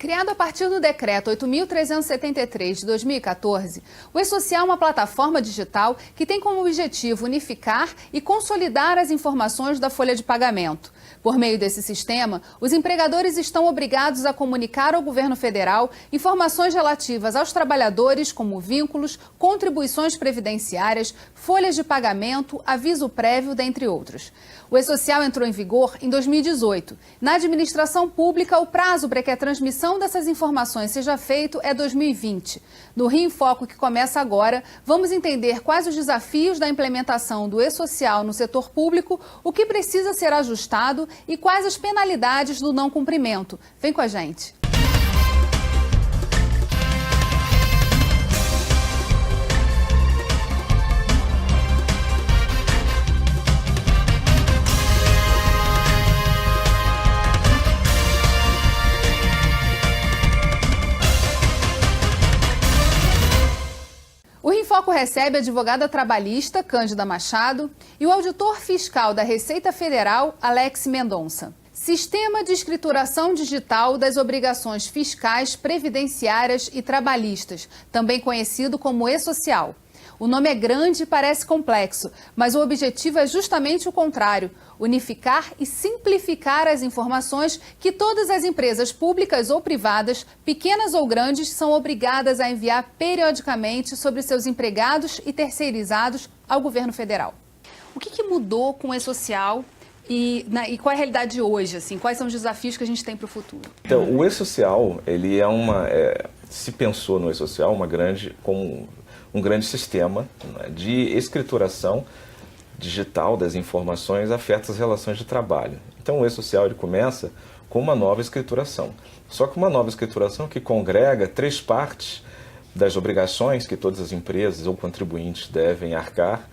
Criado a partir do Decreto 8.373 de 2014, o E-Social é uma plataforma digital que tem como objetivo unificar e consolidar as informações da folha de pagamento. Por meio desse sistema, os empregadores estão obrigados a comunicar ao governo federal informações relativas aos trabalhadores, como vínculos, contribuições previdenciárias, folhas de pagamento, aviso prévio, dentre outros. O E-Social entrou em vigor em 2018. Na administração pública, o prazo para que a transmissão dessas informações seja feito é 2020. No Rio em Foco, que começa agora, vamos entender quais os desafios da implementação do E-Social no setor público, o que precisa ser ajustado e quais as penalidades do não cumprimento. Vem com a gente. O Rio em Foco recebe a advogada trabalhista, Cândida Machado, e o auditor fiscal da Receita Federal, Alex Mendonça. Sistema de escrituração digital das obrigações fiscais, previdenciárias e trabalhistas, também conhecido como E-Social. O nome é grande e parece complexo, mas o objetivo é justamente o contrário: unificar e simplificar as informações que todas as empresas públicas ou privadas, pequenas ou grandes, são obrigadas a enviar periodicamente sobre seus empregados e terceirizados ao governo federal. O que mudou com o E-Social e qual é a realidade hoje? Assim, quais são os desafios que a gente tem para o futuro? Então, o E-Social, ele se pensou no E-Social como um grande sistema, né, de escrituração digital das informações afetas às relações de trabalho. Então o E-Social ele começa com uma nova escrituração. Só que uma nova escrituração que congrega três partes das obrigações que todas as empresas ou contribuintes devem arcar,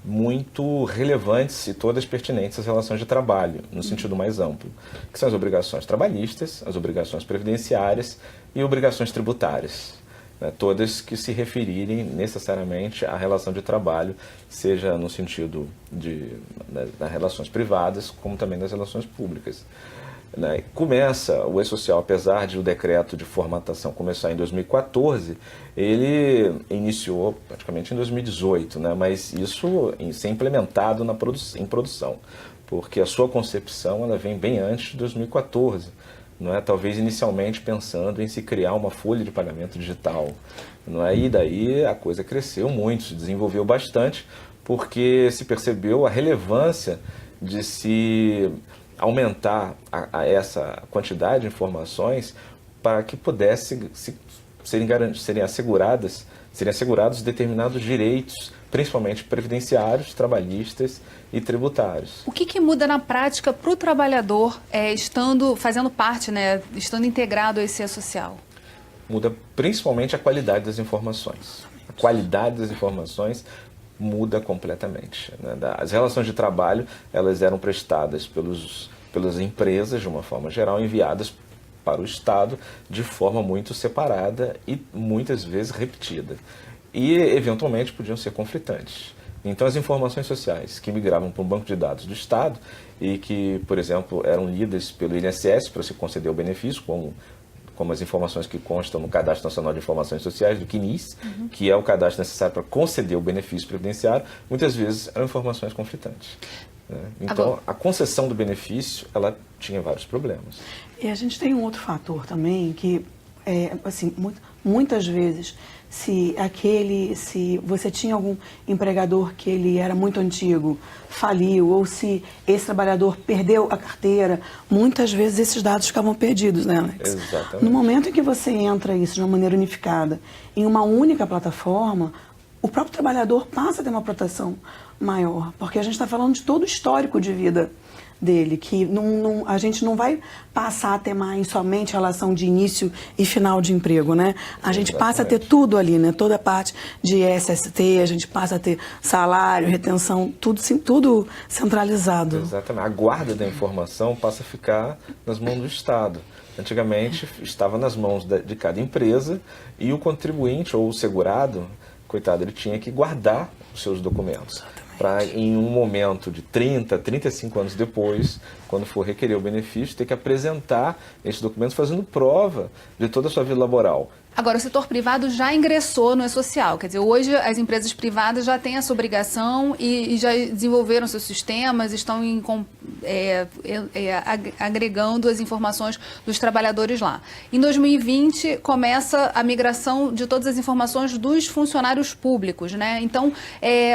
muito relevantes e todas pertinentes às relações de trabalho, no sentido mais amplo, que são as obrigações trabalhistas, as obrigações previdenciárias e obrigações tributárias. Todas que se referirem necessariamente à relação de trabalho, seja no sentido das relações privadas, como também das relações públicas. Começa o E-Social, apesar de o decreto de formatação começar em 2014, ele iniciou praticamente em 2018, mas isso em ser implementado em produção, porque a sua concepção ela vem bem antes de 2014. Talvez inicialmente pensando em se criar uma folha de pagamento digital. E daí a coisa cresceu muito, se desenvolveu bastante, porque se percebeu a relevância de se aumentar essa quantidade de informações para que pudesse serem assegurados determinados direitos, principalmente previdenciários, trabalhistas e tributários. O que muda na prática para o trabalhador fazendo parte, estando integrado a esse E-Social? Muda principalmente a qualidade das informações. A qualidade das informações muda completamente. As relações de trabalho elas eram prestadas pelas empresas, de uma forma geral, enviadas para o Estado de forma muito separada e muitas vezes repetida. E, eventualmente, podiam ser conflitantes. Então, as informações sociais que migravam para um banco de dados do Estado e que, por exemplo, eram lidas pelo INSS para se conceder o benefício, como as informações que constam no Cadastro Nacional de Informações Sociais, do CNIS, que é o cadastro necessário para conceder o benefício previdenciário, muitas vezes eram informações conflitantes. Então, a concessão do benefício, ela tinha vários problemas. E a gente tem um outro fator também, que muitas vezes, se você tinha algum empregador que ele era muito antigo, faliu, ou se esse trabalhador perdeu a carteira, muitas vezes esses dados ficavam perdidos, né, Alex? Exatamente. No momento em que você entra isso de uma maneira unificada, em uma única plataforma, o próprio trabalhador passa a ter uma proteção maior, porque a gente está falando de todo o histórico de vida dele, que a gente não vai passar a ter mais somente relação de início e final de emprego, né? A gente passa a ter tudo ali, né? Toda a parte de SST, a gente passa a ter salário, retenção, tudo centralizado. Exatamente. A guarda da informação passa a ficar nas mãos do Estado. Antigamente estava nas mãos de cada empresa e o contribuinte ou o segurado, coitado, ele tinha que guardar os seus documentos. Para em um momento de 30, 35 anos depois, quando for requerer o benefício, ter que apresentar esses documentos fazendo prova de toda a sua vida laboral. Agora, o setor privado já ingressou no e-social, quer dizer, hoje as empresas privadas já têm essa obrigação e já desenvolveram seus sistemas, estão agregando as informações dos trabalhadores lá. Em 2020, começa a migração de todas as informações dos funcionários públicos, né? Então,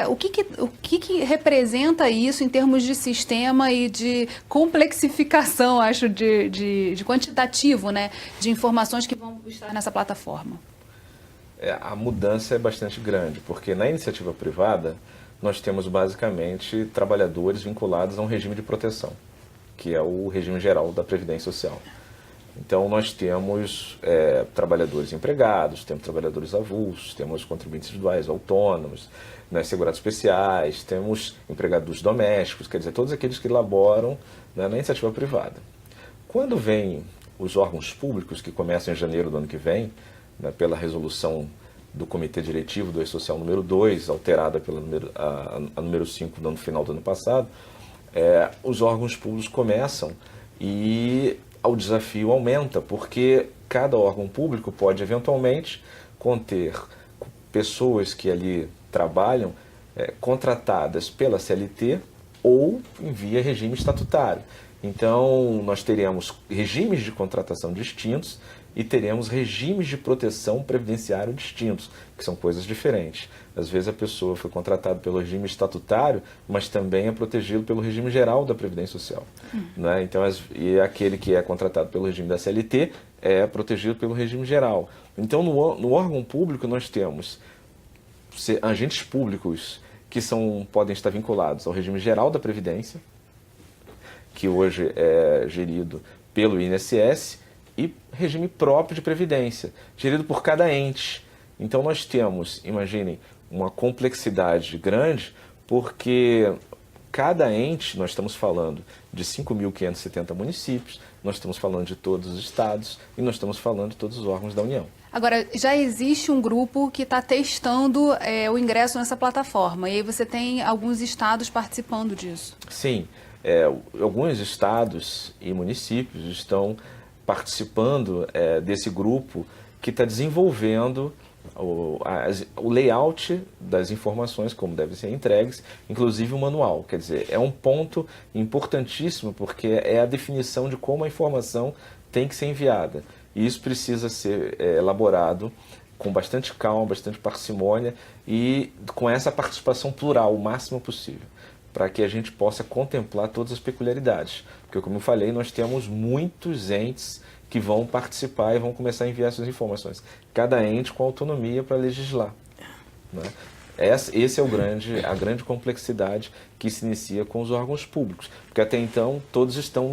o que representa isso em termos de sistema e de complexificação, acho, de quantitativo, né, de informações que vão estar nessa plataforma? A mudança é bastante grande, porque na iniciativa privada nós temos basicamente trabalhadores vinculados a um regime de proteção, que é o regime geral da Previdência Social. Então nós temos trabalhadores empregados, temos trabalhadores avulsos, temos contribuintes individuais, autônomos, né, segurados especiais, temos empregados domésticos, quer dizer, todos aqueles que laboram, né, na iniciativa privada. Quando vêm os órgãos públicos, que começam em janeiro do ano que vem, né, pela resolução do Comitê Diretivo do E-Social número 2, alterada pela a número 5 no final do ano passado, os órgãos públicos começam e o desafio aumenta, porque cada órgão público pode eventualmente conter pessoas que ali trabalham contratadas pela CLT ou em via regime estatutário. Então, nós teremos regimes de contratação distintos e teremos regimes de proteção previdenciário distintos, que são coisas diferentes. Às vezes a pessoa foi contratada pelo regime estatutário, mas também é protegido pelo regime geral da Previdência Social. Né? Então, e aquele que é contratado pelo regime da CLT é protegido pelo regime geral. Então, no órgão público, nós temos agentes públicos que podem estar vinculados ao regime geral da Previdência, que hoje é gerido pelo INSS, e regime próprio de previdência, gerido por cada ente. Então nós temos, imaginem, uma complexidade grande, porque cada ente, nós estamos falando de 5.570 municípios, nós estamos falando de todos os estados e nós estamos falando de todos os órgãos da União. Agora, já existe um grupo que está testando o ingresso nessa plataforma, e aí você tem alguns estados participando disso. Sim, alguns estados e municípios estão participando desse grupo que está desenvolvendo o layout das informações, como devem ser entregues, inclusive o manual. Quer dizer, é um ponto importantíssimo, porque é a definição de como a informação tem que ser enviada. E isso precisa ser elaborado com bastante calma, bastante parcimônia e com essa participação plural, o máximo possível, para que a gente possa contemplar todas as peculiaridades. Porque, como eu falei, nós temos muitos entes que vão participar e vão começar a enviar suas informações. Cada ente com autonomia para legislar. Né? Esse é a grande complexidade que se inicia com os órgãos públicos. Porque até então todos estão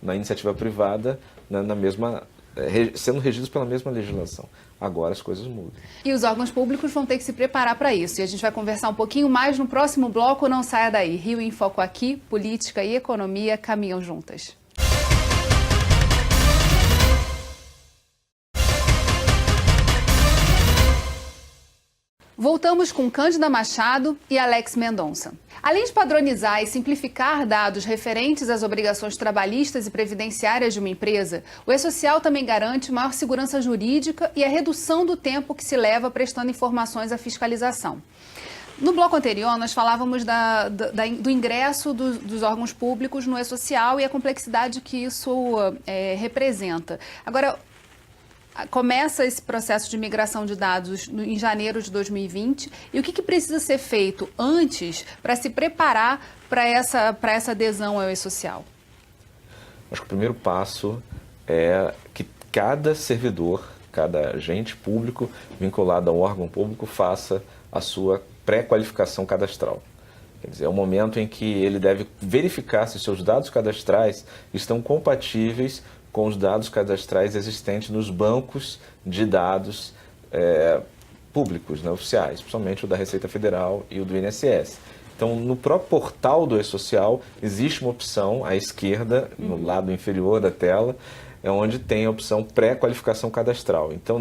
na iniciativa privada, sendo regidos pela mesma legislação. Agora as coisas mudam. E os órgãos públicos vão ter que se preparar para isso. E a gente vai conversar um pouquinho mais no próximo bloco. Não saia daí. Rio em Foco aqui, política e economia caminham juntas. Voltamos com Cândida Machado e Alex Mendonça. Além de padronizar e simplificar dados referentes às obrigações trabalhistas e previdenciárias de uma empresa, o E-Social também garante maior segurança jurídica e a redução do tempo que se leva prestando informações à fiscalização. No bloco anterior, nós falávamos do ingresso dos órgãos públicos no E-Social e a complexidade que isso representa. Agora, começa esse processo de migração de dados em janeiro de 2020 e o que precisa ser feito antes para se preparar para essa adesão ao E-Social? Acho que o primeiro passo é que cada servidor, cada agente público vinculado a um órgão público faça a sua pré-qualificação cadastral. Quer dizer, é o momento em que ele deve verificar se seus dados cadastrais estão compatíveis com os dados cadastrais existentes nos bancos de dados públicos, né, oficiais, principalmente o da Receita Federal e o do INSS. Então, no próprio portal do E-Social, existe uma opção à esquerda, no lado inferior da tela, onde tem a opção pré-qualificação cadastral. Então,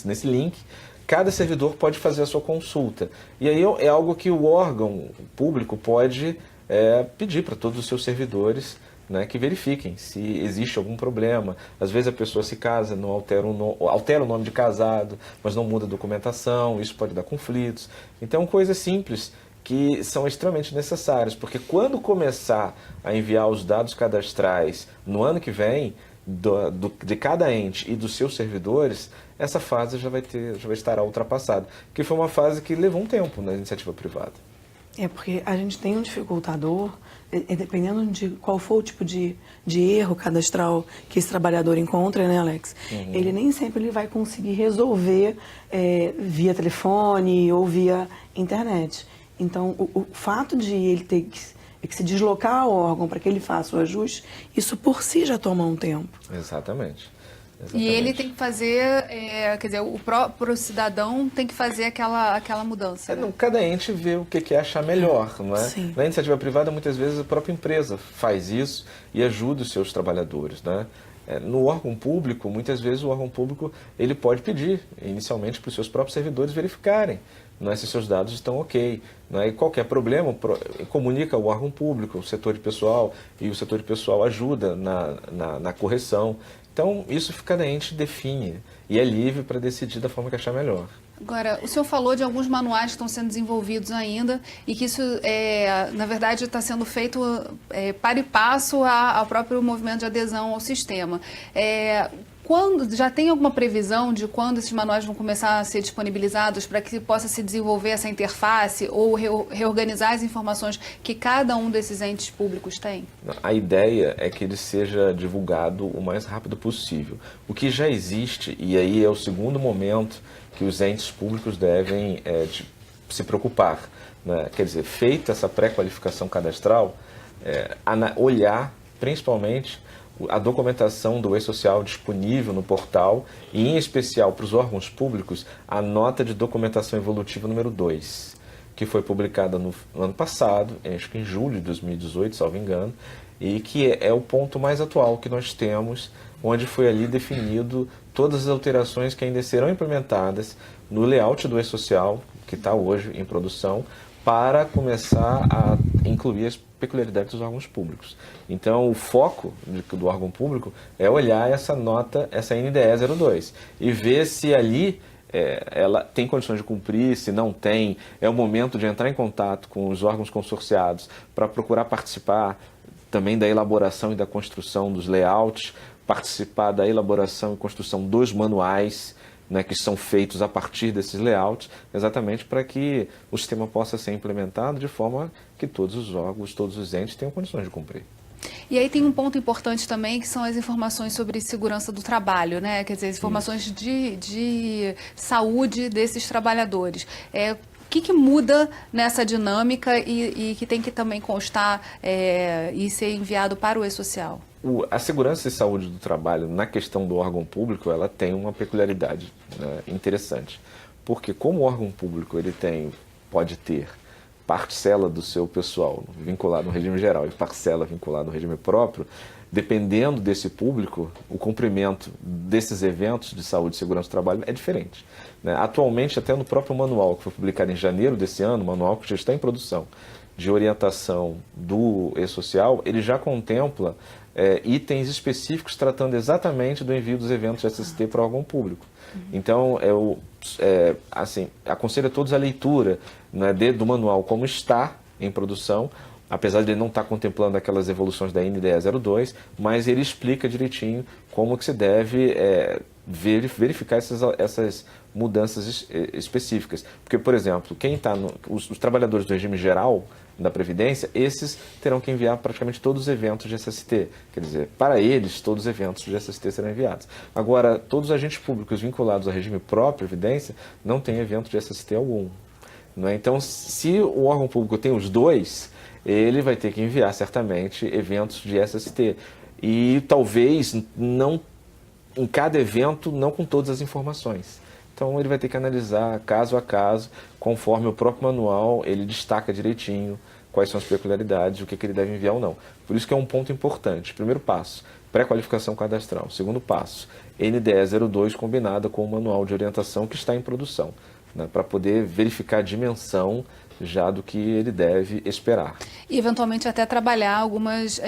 nesse link, cada servidor pode fazer a sua consulta. E aí é algo que o órgão público pode pedir para todos os seus servidores, né, que verifiquem se existe algum problema. Às vezes a pessoa se casa, não altera o nome de casado, mas não muda a documentação, isso pode dar conflitos. Então, coisas simples que são extremamente necessárias, porque quando começar a enviar os dados cadastrais no ano que vem, de cada ente e dos seus servidores, essa fase já vai estar ultrapassada, que foi uma fase que levou um tempo na iniciativa privada. Porque a gente tem um dificultador, dependendo de qual for o tipo de erro cadastral que esse trabalhador encontra, né, Alex? Ele nem sempre ele vai conseguir resolver via telefone ou via internet. Então, o fato de ele ter que se deslocar ao órgão para que ele faça o ajuste, isso por si já toma um tempo. Exatamente. E ele tem que fazer, quer dizer, o próprio cidadão tem que fazer aquela mudança. Né? Cada ente vê o que achar melhor, não é? Sim. Na iniciativa privada, muitas vezes, a própria empresa faz isso e ajuda os seus trabalhadores, né? No órgão público, muitas vezes o órgão público ele pode pedir, inicialmente, para os seus próprios servidores verificarem, não é, se seus dados estão ok. Não é? E qualquer problema, comunica ao órgão público, o setor de pessoal, e o setor de pessoal ajuda na correção. Então, isso cada ente define e é livre para decidir da forma que achar melhor. Agora, o senhor falou de alguns manuais que estão sendo desenvolvidos ainda e que isso, na verdade, está sendo feito para e passo ao próprio movimento de adesão ao sistema. Quando já tem alguma previsão de quando esses manuais vão começar a ser disponibilizados para que possa se desenvolver essa interface ou reorganizar as informações que cada um desses entes públicos tem? A ideia é que ele seja divulgado o mais rápido possível. O que já existe, e aí é o segundo momento que os entes públicos devem se preocupar, né? Quer dizer, feita essa pré-qualificação cadastral, olhar principalmente a documentação do E-Social disponível no portal e, em especial, para os órgãos públicos, a nota de documentação evolutiva número 2, que foi publicada no ano passado, acho que em julho de 2018, salvo engano, e que é o ponto mais atual que nós temos, onde foi ali definido todas as alterações que ainda serão implementadas no layout do E-Social, que está hoje em produção, para começar a incluir as peculiaridades dos órgãos públicos. Então, o foco do órgão público é olhar essa nota, essa NDE 02, e ver se ali ela tem condições de cumprir, se não tem, é o momento de entrar em contato com os órgãos consorciados para procurar participar também da elaboração e da construção dos layouts, participar da elaboração e construção dos manuais, né, que são feitos a partir desses layouts, exatamente para que o sistema possa ser implementado de forma que todos os órgãos, todos os entes tenham condições de cumprir. E aí tem um ponto importante também, que são as informações sobre segurança do trabalho, né? Quer dizer, as informações de saúde desses trabalhadores. O que muda nessa dinâmica e que tem que também constar e ser enviado para o E-Social? A segurança e saúde do trabalho, na questão do órgão público, ela tem uma peculiaridade, né, interessante. Porque como o órgão público pode ter parcela do seu pessoal vinculado no regime geral e parcela vinculada no regime próprio, dependendo desse público, o cumprimento desses eventos de saúde e segurança do trabalho é diferente, né? Atualmente, até no próprio manual, que foi publicado em janeiro desse ano, o manual que já está em produção, de orientação do E-Social, ele já contempla itens específicos tratando exatamente do envio dos eventos de SST para o órgão público. Então, assim, aconselho a todos a leitura, né, do manual como está em produção, apesar de ele não estar contemplando aquelas evoluções da NDE 02, mas ele explica direitinho como que se deve verificar essas mudanças específicas. Porque, por exemplo, os trabalhadores do regime geral da Previdência, esses terão que enviar praticamente todos os eventos de SST. Quer dizer, para eles, todos os eventos de SST serão enviados. Agora, todos os agentes públicos vinculados ao regime próprio Previdência não têm evento de SST algum. Não é? Então, se o órgão público tem os dois, ele vai ter que enviar, certamente, eventos de SST. E talvez, não em cada evento, não com todas as informações. Então, ele vai ter que analisar caso a caso, conforme o próprio manual, ele destaca direitinho quais são as peculiaridades, o que ele deve enviar ou não. Por isso que é um ponto importante. Primeiro passo, pré-qualificação cadastral. Segundo passo, NDE 02 combinada com o manual de orientação que está em produção, né, para poder verificar a dimensão já do que ele deve esperar. E, eventualmente, até trabalhar algumas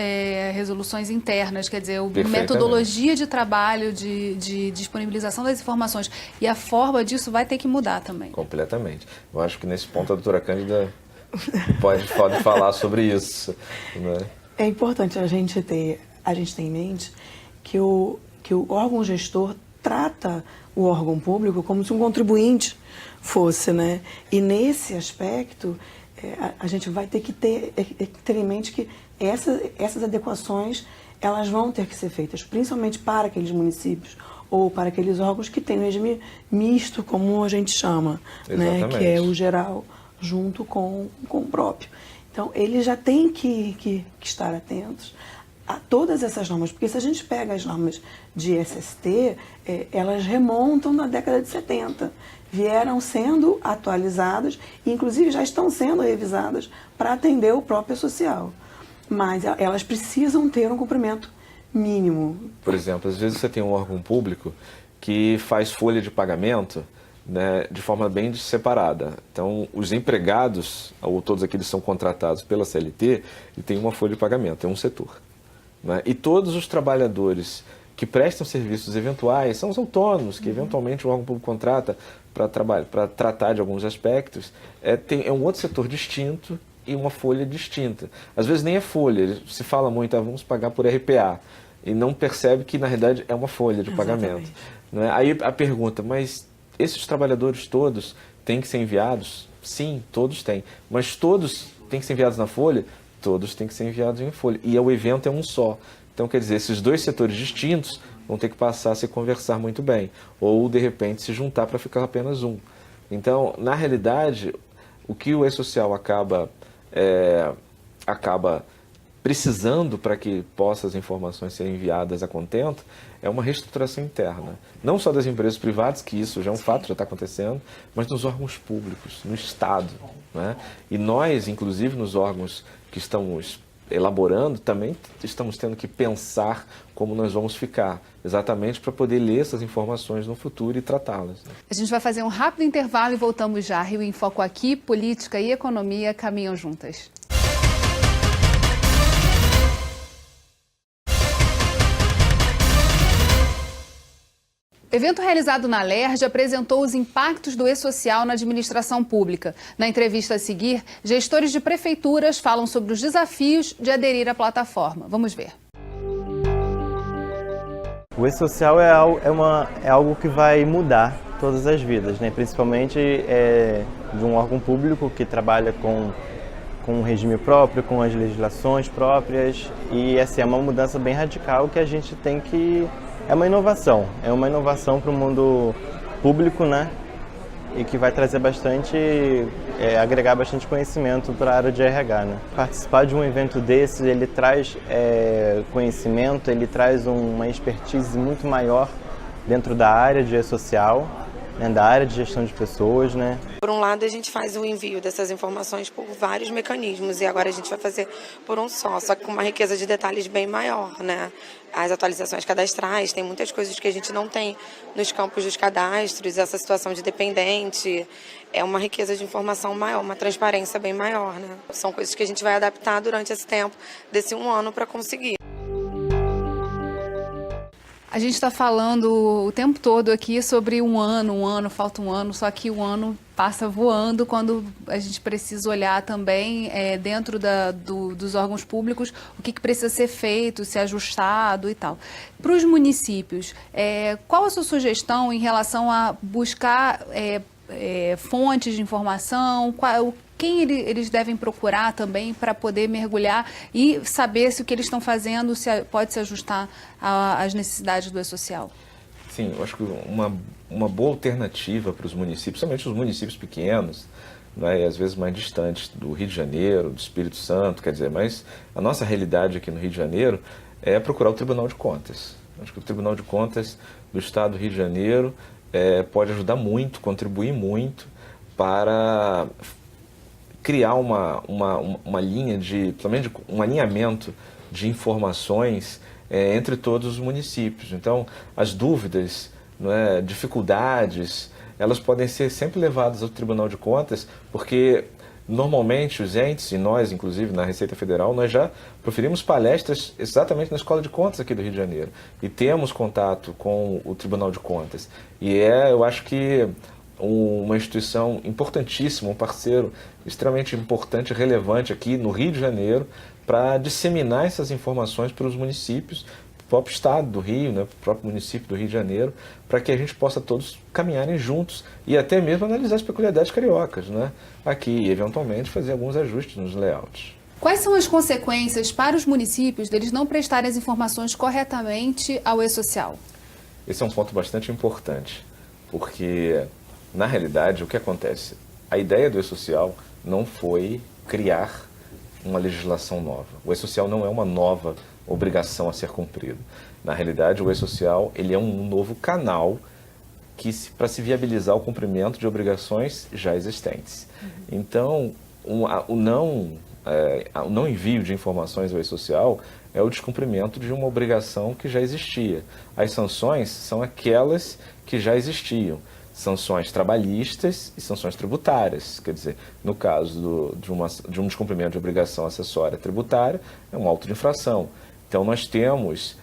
resoluções internas, quer dizer, a Perfeitamente. metodologia de trabalho, de disponibilização das informações. E a forma disso vai ter que mudar também. Completamente. Eu acho que nesse ponto a doutora Cândida pode falar sobre isso, né? É importante a gente ter em mente que o órgão gestor trata o órgão público como se um contribuinte fosse, né? E nesse aspecto, a gente vai ter que ter em mente que essas adequações, elas vão ter que ser feitas, principalmente para aqueles municípios ou para aqueles órgãos que têm um regime misto, como a gente chama, né? Que é o geral junto com o próprio. Então, eles já têm que estar atentos a todas essas normas, porque se a gente pega as normas de SST, elas remontam na década de 70, vieram sendo atualizadas e inclusive já estão sendo revisadas para atender o próprio social, mas elas precisam ter um cumprimento mínimo. Por exemplo, às vezes você tem um órgão público que faz folha de pagamento, né, de forma bem separada. Então, os empregados, ou todos aqueles que são contratados pela CLT, e tem uma folha de pagamento, é um setor. Né? E todos os trabalhadores que prestam serviços eventuais, são os autônomos, que eventualmente o órgão público contrata para tratar de alguns aspectos, é um outro setor distinto e uma folha distinta. Às vezes nem é folha, se fala muito, vamos pagar por RPA, e não percebe que na realidade é uma folha de pagamento. Né? Aí a pergunta, mas esses trabalhadores todos têm que ser enviados? Sim, todos têm. Mas todos têm que ser enviados na folha? Todos têm que ser enviados em folha. E o evento é um só. Então, quer dizer, esses dois setores distintos vão ter que passar a se conversar muito bem. Ou, de repente, se juntar para ficar apenas um. Então, na realidade, o que o E-Social acaba precisando para que as informações serem enviadas a contento é uma reestruturação interna. Não só das empresas privadas, que isso já é um fato, já está acontecendo, mas nos órgãos públicos, no Estado. Né? E nós, inclusive, nos órgãos que estamos elaborando, também estamos tendo que pensar como nós vamos ficar, exatamente para poder ler essas informações no futuro e tratá-las. Né? A gente vai fazer um rápido intervalo e voltamos já. Rio em Foco aqui, política e economia caminham juntas. Evento realizado na LERJ apresentou os impactos do E-Social na administração pública. Na entrevista a seguir, gestores de prefeituras falam sobre os desafios de aderir à plataforma. Vamos ver. O E-Social é algo que vai mudar todas as vidas, né? Principalmente de um órgão público que trabalha com um regime próprio, com as legislações próprias, e assim, é uma mudança bem radical que a gente tem que... É uma inovação para o mundo público, né? E que vai trazer agregar bastante conhecimento para a área de RH, né? Participar de um evento desse, ele traz conhecimento, ele traz uma expertise muito maior dentro da área de E-Social, né? Da área de gestão de pessoas, né? Por um lado, a gente faz o envio dessas informações por vários mecanismos e agora a gente vai fazer por um só que com uma riqueza de detalhes bem maior, né? As atualizações cadastrais, tem muitas coisas que a gente não tem nos campos dos cadastros, essa situação de dependente, é uma riqueza de informação maior, uma transparência bem maior, né? São coisas que a gente vai adaptar durante esse tempo, desse um ano, para conseguir. A gente está falando o tempo todo aqui sobre um ano, falta um ano, só que o ano passa voando quando a gente precisa olhar também dentro dos órgãos públicos o que precisa ser feito, ser ajustado e tal. Para os municípios, qual a sua sugestão em relação a buscar fontes de informação, quem eles devem procurar também para poder mergulhar e saber se o que eles estão fazendo pode se ajustar às necessidades do E-Social? Sim, eu acho que uma boa alternativa para os municípios, principalmente os municípios pequenos, né, e às vezes mais distantes do Rio de Janeiro, do Espírito Santo, quer dizer, mas a nossa realidade aqui no Rio de Janeiro é procurar o Tribunal de Contas. Acho que o Tribunal de Contas do Estado do Rio de Janeiro pode ajudar muito, contribuir muito para criar uma linha principalmente um alinhamento de informações entre todos os municípios. Então, as dúvidas, dificuldades, elas podem ser sempre levadas ao Tribunal de Contas, porque Normalmente, os entes, e nós, inclusive, na Receita Federal, nós já proferimos palestras exatamente na Escola de Contas aqui do Rio de Janeiro. E temos contato com o Tribunal de Contas. E eu acho que uma instituição importantíssima, um parceiro extremamente importante e relevante aqui no Rio de Janeiro para disseminar essas informações para os municípios, para o próprio estado do Rio, né, para o próprio município do Rio de Janeiro, para que a gente possa todos caminharem juntos e até mesmo analisar as peculiaridades cariocas, né, aqui e eventualmente fazer alguns ajustes nos layouts. Quais são as consequências para os municípios deles não prestarem as informações corretamente ao E-Social? Esse é um ponto bastante importante, porque na realidade, o que acontece? A ideia do E-Social não foi criar uma legislação nova. O E-Social não é uma nova obrigação a ser cumprida. Na realidade, o E-Social ele é um novo canal para se viabilizar o cumprimento de obrigações já existentes. Então, o não envio de informações ao E-Social é o descumprimento de uma obrigação que já existia. As sanções são aquelas que já existiam. Sanções trabalhistas e sanções tributárias. Quer dizer, no caso de um descumprimento de obrigação acessória tributária, é um auto de infração. Então, nós temos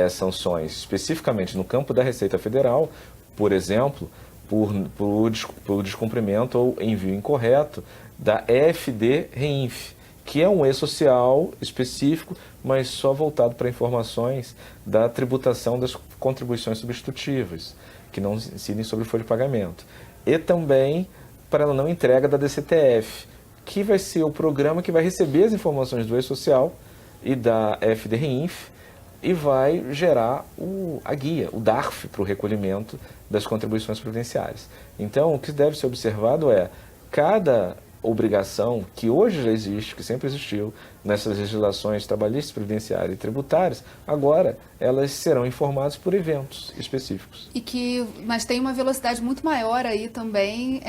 sanções especificamente no campo da Receita Federal, por exemplo, por descumprimento ou envio incorreto da EFD-REINF, que é um E-Social específico, mas só voltado para informações da tributação das contribuições substitutivas, que não incidem sobre folha de pagamento. E também para a não entrega da DCTF, que vai ser o programa que vai receber as informações do E-Social e da FD-REINF e vai gerar a guia, o DARF, para o recolhimento das contribuições previdenciárias. Então, o que deve ser observado é cada obrigação que hoje já existe, que sempre existiu, nessas legislações trabalhistas, previdenciárias e tributárias, agora elas serão informadas por eventos específicos. Mas tem uma velocidade muito maior aí também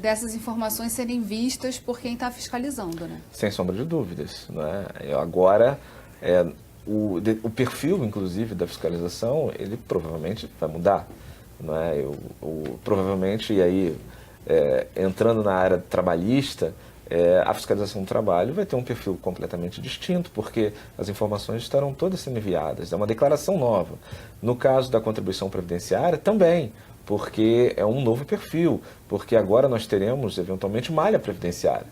dessas informações serem vistas por quem está fiscalizando, né? Sem sombra de dúvidas, né? Agora, o perfil, inclusive, da fiscalização, ele provavelmente vai mudar, né? Provavelmente, e aí, entrando na área trabalhista, a fiscalização do trabalho vai ter um perfil completamente distinto, porque as informações estarão todas sendo enviadas, é uma declaração nova. No caso da contribuição previdenciária, também, porque é um novo perfil, porque agora nós teremos, eventualmente, malha previdenciária,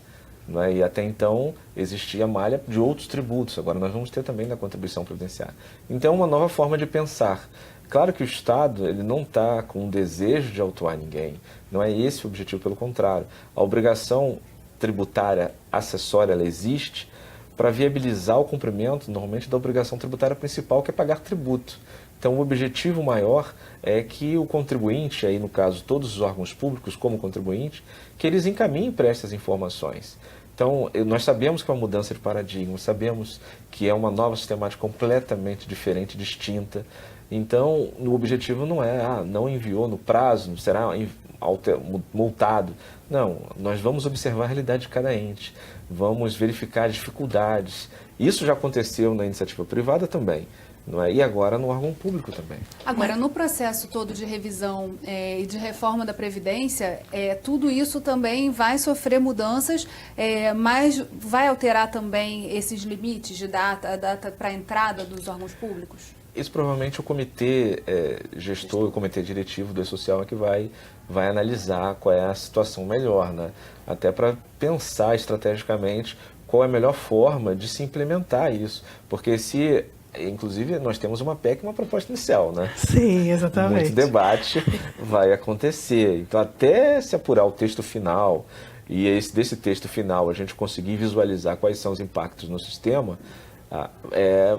não é? E até então existia malha de outros tributos, agora nós vamos ter também da contribuição previdenciária. Então, uma nova forma de pensar. Claro que o Estado ele não está com o desejo de autuar ninguém, não é esse o objetivo, pelo contrário. A obrigação tributária acessória ela existe para viabilizar o cumprimento, normalmente, da obrigação tributária principal, que é pagar tributo. Então, o objetivo maior é que o contribuinte, aí no caso todos os órgãos públicos como contribuinte, que eles encaminhem para essas informações. Então, nós sabemos que é uma mudança de paradigma, sabemos que é uma nova sistemática completamente diferente, distinta. Então, o objetivo não é, não enviou no prazo, será multado. Não, nós vamos observar a realidade de cada ente, vamos verificar as dificuldades. Isso já aconteceu na iniciativa privada também, não é? E agora no órgão público também. Agora, no processo todo de revisão e de reforma da Previdência, tudo isso também vai sofrer mudanças, mas vai alterar também esses limites de data para a entrada dos órgãos públicos? Isso provavelmente o comitê gestor, o comitê diretivo do E-Social é que vai analisar qual é a situação melhor, né? Até para pensar estrategicamente qual é a melhor forma de se implementar isso. Porque inclusive, nós temos uma PEC e uma proposta inicial, né? Sim, exatamente. Muito debate vai acontecer. Então, até se apurar o texto final e desse texto final a gente conseguir visualizar quais são os impactos no sistema,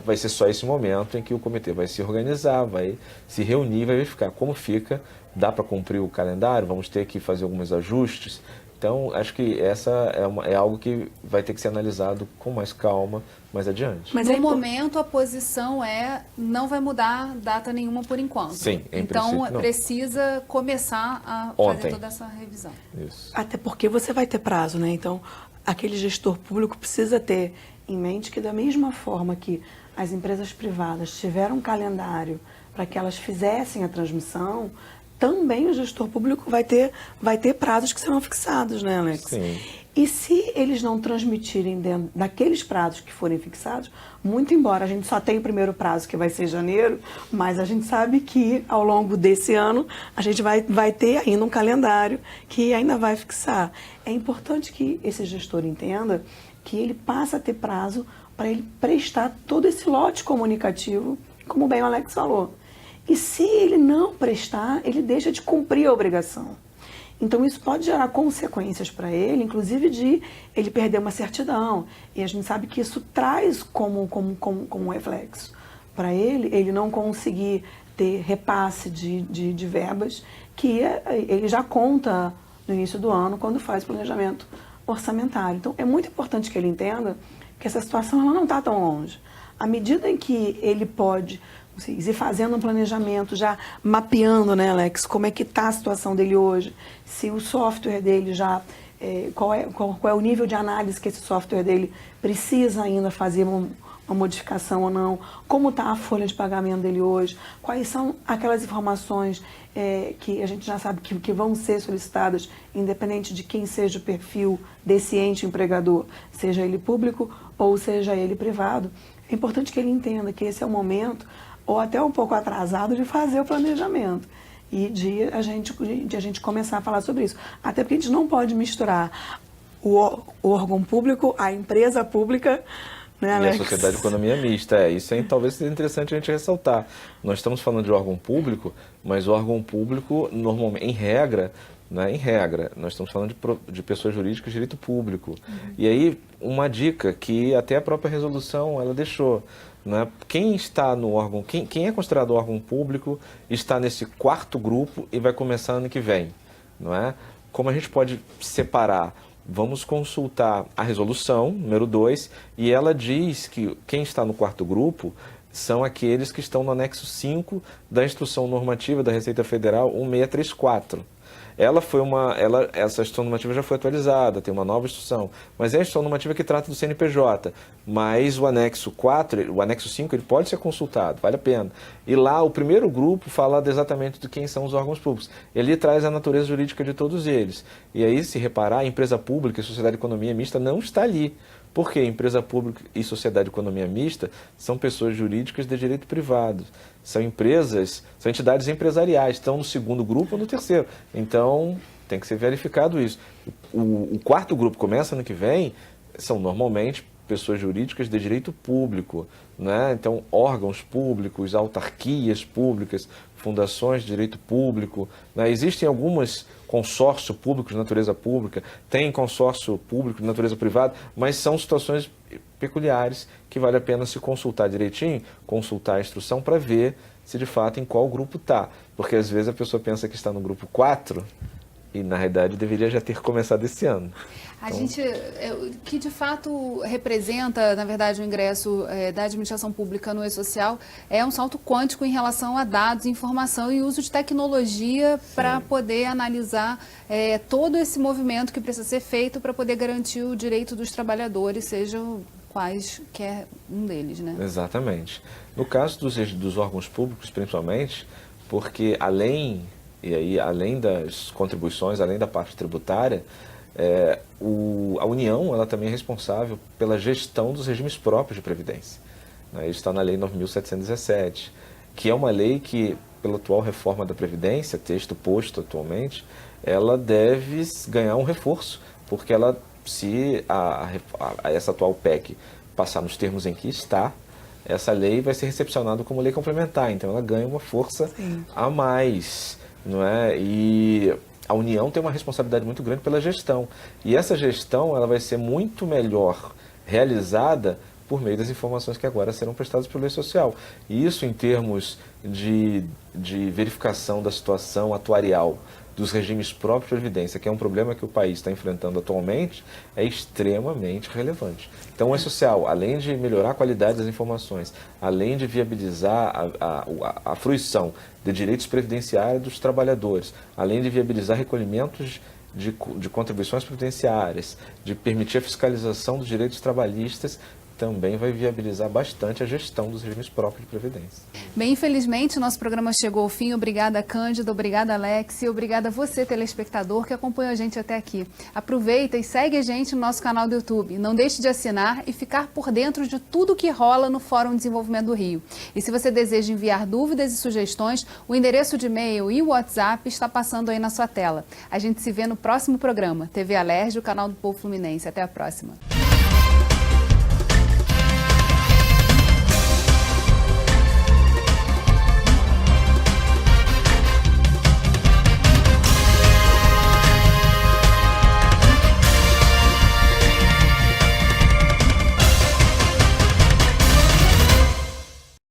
vai ser só esse momento em que o comitê vai se organizar, vai se reunir, vai verificar como fica, dá para cumprir o calendário, vamos ter que fazer alguns ajustes. Então, acho que essa é algo que vai ter que ser analisado com mais calma mais adiante. Mas no momento a posição não vai mudar data nenhuma por enquanto. Sim, então precisa começar a fazer toda essa revisão. Isso. Até porque você vai ter prazo, né? Então, aquele gestor público precisa ter em mente que da mesma forma que as empresas privadas tiveram um calendário para que elas fizessem a transmissão, também o gestor público vai ter prazos que serão fixados, né, Alex? Sim. E se eles não transmitirem dentro daqueles prazos que forem fixados, muito embora a gente só tenha o primeiro prazo, que vai ser janeiro, mas a gente sabe que ao longo desse ano a gente vai ter ainda um calendário que ainda vai fixar. É importante que esse gestor entenda que ele passa a ter prazo para ele prestar todo esse lote comunicativo, como bem o Alex falou. E se ele não prestar, ele deixa de cumprir a obrigação. Então isso pode gerar consequências para ele, inclusive de ele perder uma certidão. E a gente sabe que isso traz como um reflexo para ele não conseguir ter repasse de verbas que ele já conta no início do ano quando faz planejamento orçamentário. Então é muito importante que ele entenda que essa situação ela não está tão longe. À medida em que ele pode ir fazendo um planejamento, já mapeando, né, Alex, como é que está a situação dele hoje, se o software dele já, qual é o nível de análise que esse software dele precisa ainda fazer uma modificação ou não, como está a folha de pagamento dele hoje, quais são aquelas informações que a gente já sabe que vão ser solicitadas, independente de quem seja o perfil desse ente empregador, seja ele público ou seja ele privado. É importante que ele entenda que esse é o momento, ou até um pouco atrasado, de fazer o planejamento e de a gente começar a falar sobre isso. Até porque a gente não pode misturar o órgão público, a empresa pública, né, Alex? E a sociedade de economia mista. Isso aí talvez seja interessante a gente ressaltar. Nós estamos falando de órgão público, mas o órgão público, normalmente, em regra, nós estamos falando de pessoas jurídicas de direito público. E aí, uma dica que até a própria resolução ela deixou. Né? Quem está no órgão, quem é considerado órgão público está nesse quarto grupo e vai começar ano que vem. Não é? Como a gente pode separar? Vamos consultar a resolução, número 2, e ela diz que quem está no quarto grupo são aqueles que estão no anexo 5 da Instrução Normativa da Receita Federal 1634. Essa instrução normativa já foi atualizada, tem uma nova instrução, mas é a instrução normativa que trata do CNPJ, mas o anexo 4, o anexo 5, ele pode ser consultado, vale a pena. E lá o primeiro grupo fala exatamente de quem são os órgãos públicos. Ele traz a natureza jurídica de todos eles. E aí, se reparar, a empresa pública e sociedade de economia mista não está ali. Por quê? Empresa pública e sociedade de economia mista são pessoas jurídicas de direito privado. São empresas, são entidades empresariais, estão no segundo grupo ou no terceiro. Então, tem que ser verificado isso. O quarto grupo começa ano que vem, são normalmente pessoas jurídicas de direito público, né? Então, órgãos públicos, autarquias públicas, fundações de direito público, né? Existem algumas consórcio público de natureza pública, tem consórcio público de natureza privada, mas são situações peculiares que vale a pena se consultar direitinho, consultar a instrução para ver se de fato em qual grupo está. Porque às vezes a pessoa pensa que está no grupo 4 e na realidade deveria já ter começado esse ano. A gente, que de fato representa, na verdade, o ingresso da administração pública no e-social, é um salto quântico em relação a dados, informação e uso de tecnologia para poder analisar todo esse movimento que precisa ser feito para poder garantir o direito dos trabalhadores, sejam quais quer um deles, né? Exatamente. No caso dos órgãos públicos, principalmente, porque além das contribuições, além da parte tributária, a União ela também é responsável pela gestão dos regimes próprios de previdência. Isso está na Lei 9.717, que é uma lei que, pela atual reforma da Previdência, texto posto atualmente, ela deve ganhar um reforço, porque ela, se essa atual PEC passar nos termos em que está, essa lei vai ser recepcionada como lei complementar, então ela ganha uma força a mais, não é? E a União tem uma responsabilidade muito grande pela gestão. E essa gestão ela vai ser muito melhor realizada por meio das informações que agora serão prestadas pelo e-social. E isso em termos de verificação da situação atuarial dos regimes próprios de previdência, que é um problema que o país está enfrentando atualmente, é extremamente relevante. Então, o e-social, além de melhorar a qualidade das informações, além de viabilizar a fruição de direitos previdenciários dos trabalhadores, além de viabilizar recolhimentos de contribuições previdenciárias, de permitir a fiscalização dos direitos trabalhistas, também vai viabilizar bastante a gestão dos regimes próprios de previdência. Bem, infelizmente, o nosso programa chegou ao fim. Obrigada, Cândida, obrigada, Alex, e obrigada a você, telespectador, que acompanhou a gente até aqui. Aproveita e segue a gente no nosso canal do YouTube. Não deixe de assinar e ficar por dentro de tudo que rola no Fórum de Desenvolvimento do Rio. E se você deseja enviar dúvidas e sugestões, o endereço de e-mail e o WhatsApp está passando aí na sua tela. A gente se vê no próximo programa. TV Alerj, o canal do Povo Fluminense. Até a próxima.